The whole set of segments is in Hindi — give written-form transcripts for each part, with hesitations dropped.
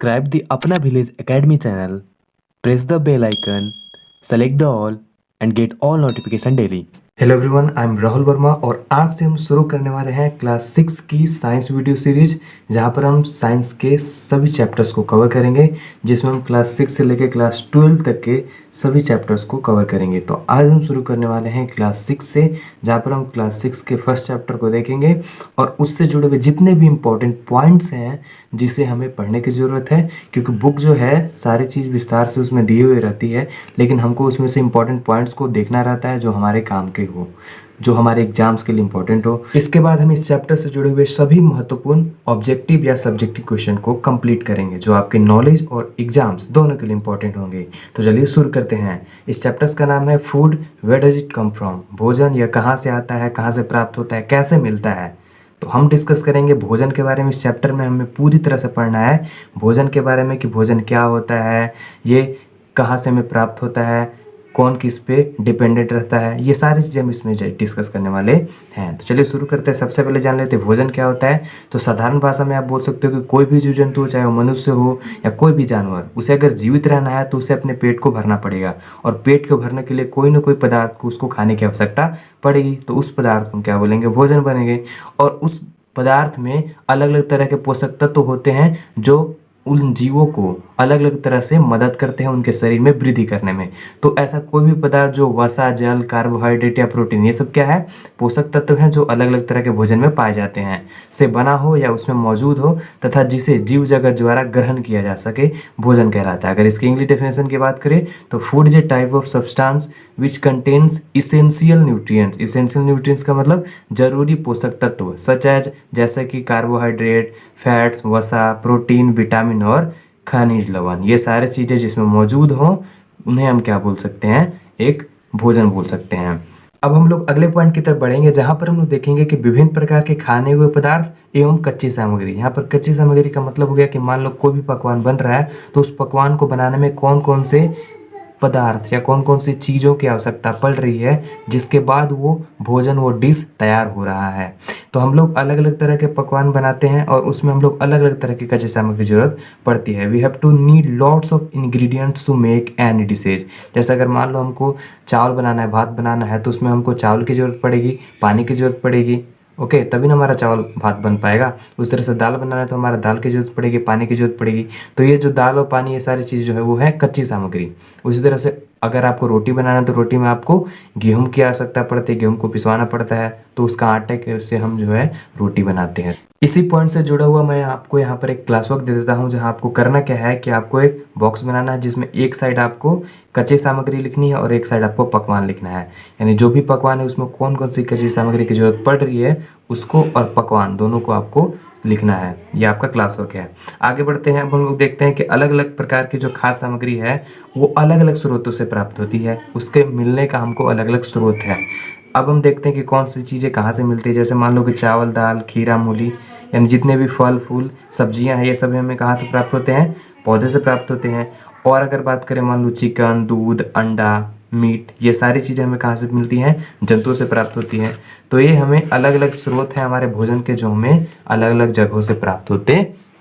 Subscribe the Apna Village Academy channel, press the bell icon, select the all and get all notification daily. Hello everyone, I am Rahul Verma और आज से हम शुरू करने वाले हैं क्लास 6 की साइंस वीडियो सीरीज, जहां पर हम साइंस के सभी चैप्टर्स को कवर करेंगे, जिसमें हम क्लास 6 से लेकर क्लास 12 तक के सभी चैप्टर्स को कवर करेंगे। तो आज हम शुरू करने वाले हैं क्लास 6 से, जहां पर हम क्लास 6 के फर्स्ट चैप्टर को देखेंगे और उससे जुड़े हुए जितने भी इम्पोर्टेंट पॉइंट्स हैं जिसे हमें पढ़ने की ज़रूरत है, क्योंकि बुक जो है सारी चीज़ विस्तार से उसमें दी हुई रहती है, लेकिन हमको उसमें से इम्पोर्टेंट पॉइंट्स को देखना रहता है जो हमारे काम के हो, जो हमारे एग्जाम्स के लिए इम्पोर्टेंट हो। इसके बाद हम इस चैप्टर से जुड़े हुए सभी महत्वपूर्ण ऑब्जेक्टिव या सब्जेक्टिव क्वेश्चन को कंप्लीट करेंगे, जो आपके नॉलेज और एग्जाम्स दोनों के लिए इम्पोर्टेंट होंगे। तो चलिए शुरू करते हैं। इस चैप्टर्स का नाम है food, where does it come from. भोजन यह कहाँ से आता है, कहाँ से प्राप्त होता है, कैसे मिलता है। तो हम डिस्कस करेंगे भोजन के बारे में। इस चैप्टर में हमें पूरी तरह से पढ़ना है भोजन के बारे में, कि भोजन क्या होता है, ये कहाँ से हमें प्राप्त होता है, कौन किस पे डिपेंडेंट रहता है, ये सारी चीज़ें हम इसमें डिस्कस करने वाले हैं। तो चलिए शुरू करते हैं। सबसे पहले जान लेते हैं भोजन क्या होता है। तो साधारण भाषा में आप बोल सकते हो कि कोई भी जीव जंतु, चाहे वो मनुष्य हो या कोई भी जानवर, उसे अगर जीवित रहना है तो उसे अपने पेट को भरना पड़ेगा, और पेट को भरने के लिए कोई ना कोई पदार्थ को उसको खाने की आवश्यकता पड़ेगी। तो उस पदार्थ को हम क्या बोलेंगे, भोजन बनेंगे। और उस पदार्थ में अलग अलग तरह के पोषक तत्व होते हैं जो उन जीवों को अलग अलग तरह से मदद करते हैं उनके शरीर में वृद्धि करने में। तो ऐसा कोई भी पदार्थ जो वसा, जल, कार्बोहाइड्रेट या प्रोटीन, ये सब क्या है, पोषक तत्व हैं जो अलग अलग तरह के भोजन में पाए जाते हैं, से बना हो या उसमें मौजूद हो, तथा जिसे जीव जगत द्वारा ग्रहण किया जा सके, भोजन कहलाता है। अगर इसकी इंग्लिश डेफिनेशन की बात करें तो food is a type of substance which contains essential nutrients. Essential nutrients का मतलब जरूरी पोषक तत्व, सच एज जैसे कि कार्बोहाइड्रेट, फैट्स, वसा, प्रोटीन, विटामिन और खनिज लवण, ये सारी चीज़ें जिसमें मौजूद हो उन्हें हम क्या बोल सकते हैं, एक भोजन बोल सकते हैं। अब हम लोग अगले पॉइंट की तरफ बढ़ेंगे, जहाँ पर हम लोग देखेंगे कि विभिन्न प्रकार के खाने हुए पदार्थ एवं कच्ची सामग्री। यहाँ पर कच्ची सामग्री का मतलब हो गया कि मान लो कोई भी पकवान बन रहा है तो उस पकवान को बनाने में कौन कौन से पदार्थ या कौन कौन सी चीज़ों की आवश्यकता पड़ रही है, जिसके बाद वो भोजन, वो डिश तैयार हो रहा है। तो हम लोग अलग अलग तरह के पकवान बनाते हैं और उसमें हम लोग अलग अलग तरह की कच्ची सामग्री की जरूरत पड़ती है। We have to need lots of ingredients to make any dishes. जैसे अगर मान लो हमको चावल बनाना है, भात बनाना है, तो उसमें हमको चावल की ज़रूरत पड़ेगी, पानी की ज़रूरत पड़ेगी, ओके, तभी ना हमारा चावल भात बन पाएगा। उस तरह से दाल बनाना है तो हमारा दाल की जरूरत पड़ेगी, पानी की जरूरत पड़ेगी। तो ये जो दाल और पानी, ये सारी चीज़ जो है वो है कच्ची सामग्री। उसी तरह से अगर आपको रोटी बनाना है तो रोटी में आपको गेहूं की आवश्यकता पड़ती है, गेहूं को पिसवाना पड़ता है, तो उसका आटे से हम जो है रोटी बनाते हैं। इसी पॉइंट से जुड़ा हुआ मैं आपको यहाँ पर एक क्लास वर्क दे देता हूँ, जहाँ आपको करना क्या है कि आपको एक बॉक्स बनाना है, जिसमें एक साइड आपको कच्ची सामग्री लिखनी है और एक साइड आपको पकवान लिखना है। यानी जो भी पकवान है उसमें कौन कौन सी कच्ची सामग्री की जरूरत पड़ रही है, उसको और पकवान दोनों को आपको लिखना है। ये आपका क्लास वर्क है। आगे बढ़ते हैं। अब हम लोग देखते हैं कि अलग अलग प्रकार की जो खाद्य सामग्री है वो अलग अलग स्रोतों से प्राप्त होती है, उसके मिलने का हमको अलग अलग स्रोत है। अब हम देखते हैं कि कौन सी चीज़ें कहाँ से मिलती है। जैसे मान लो कि चावल, दाल, खीरा, मूली, यानी जितने भी फल फूल सब्जियां हैं, ये सब हमें कहाँ से प्राप्त होते हैं, पौधे से प्राप्त होते हैं। और अगर बात करें मान लो चिकन, दूध, अंडा, मीट, ये सारी चीज़ें हमें कहाँ से मिलती हैं, जंतुओं से प्राप्त होती हैं। तो ये हमें अलग अलग स्रोत हैं हमारे भोजन के, जो हमें अलग अलग जगहों से प्राप्त होते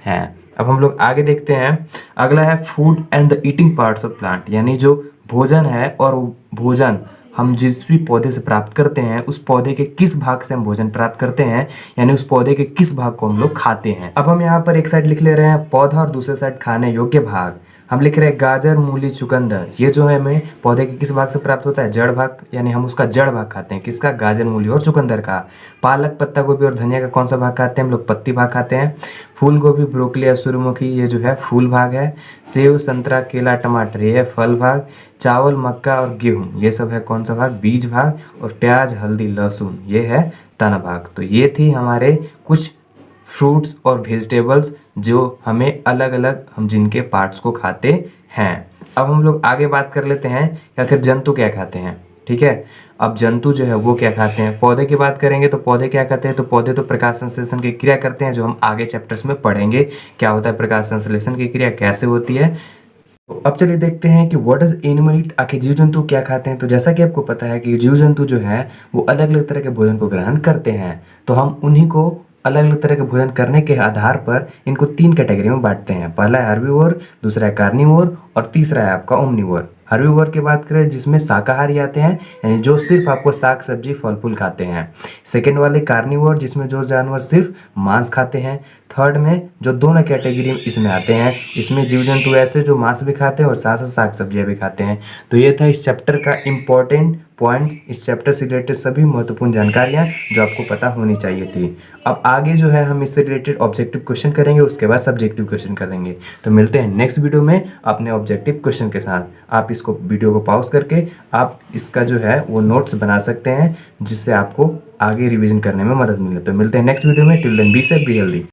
हैं। अब हम लोग आगे देखते हैं। अगला है food and the eating parts of plant, यानी जो भोजन है और भोजन हम जिस भी पौधे से प्राप्त करते हैं, उस पौधे के किस भाग से हम भोजन प्राप्त करते हैं, यानी उस पौधे के किस भाग को हम लोग खाते हैं। अब हम यहाँ पर एक साइड लिख ले रहे हैं पौधा और दूसरे साइड खाने योग्य भाग। हम लिख रहे हैं गाजर, मूली, चुकंदर, ये जो है हमें पौधे के किस भाग से प्राप्त होता है, जड़ भाग, यानी हम उसका जड़ भाग खाते हैं। किसका, गाजर, मूली और चुकंदर का। पालक, पत्ता गोभी और धनिया का कौन सा भाग खाते हैं, हम लोग पत्ती भाग खाते हैं। फूल गोभी, ब्रोकली या सूर्यमुखी, ये जो है फूल भाग है। सेब, संतरा, केला, टमाटर, ये है फल भाग। चावल, मक्का और गेहूं, ये सब है कौन सा भाग, बीज भाग। और प्याज, हल्दी, लहसुन, ये है तना भाग। तो ये थी हमारे कुछ फ्रूट्स और वेजिटेबल्स जो हमें अलग अलग, हम जिनके पार्ट्स को खाते हैं। अब हम लोग आगे बात कर लेते हैं कि आखिर जंतु क्या खाते हैं। ठीक है, अब जंतु जो है वो क्या खाते हैं। पौधे की बात करेंगे तो पौधे क्या खाते हैं, तो पौधे तो प्रकाश संश्लेषण की क्रिया करते हैं, जो हम आगे चैप्टर्स में पढ़ेंगे क्या होता है प्रकाश संश्लेषण की क्रिया, कैसे होती है। तो अब चलिए देखते हैं कि व्हाट इज एनिमल ईट, आखिर जीव जंतु क्या खाते हैं। तो जैसा कि आपको पता है कि जीव जंतु जो है वो अलग अलग तरह के भोजन को ग्रहण करते हैं, तो हम उन्हीं को अलग अलग तरह के भोजन करने के आधार पर इनको 3 कैटेगरी में बांटते हैं। पहला है हर्बीवोर, दूसरा है कार्निवोर और तीसरा है आपका ओमनिवोर। हर्बीवोर की बात करें जिसमें शाकाहारी आते हैं, यानी जो सिर्फ आपको साग सब्जी फल फूल खाते हैं। सेकेंड वाले कार्निवोर जिसमें जो जानवर सिर्फ मांस खाते हैं। थर्ड में जो दोनों कैटेगरी इसमें आते हैं, इसमें जीव जंतु ऐसे जो मांस भी खाते हैं और साथ साथ साग सब्जियां भी खाते हैं। तो ये था इस चैप्टर का इम्पोर्टेंट पॉइंट, इस चैप्टर से रिलेटेड सभी महत्वपूर्ण जानकारियां जो आपको पता होनी चाहिए थी। अब आगे जो है हम इससे रिलेटेड ऑब्जेक्टिव क्वेश्चन करेंगे, उसके बाद सब्जेक्टिव क्वेश्चन करेंगे। तो मिलते हैं नेक्स्ट वीडियो में अपने ऑब्जेक्टिव क्वेश्चन के साथ। आप इसको वीडियो को पॉज करके आप इसका जो है वो नोट्स बना सकते हैं, जिससे आपको आगे रिवीजन करने में मदद मिले। तो मिलते हैं नेक्स्ट वीडियो में। Till then be safe, be healthy.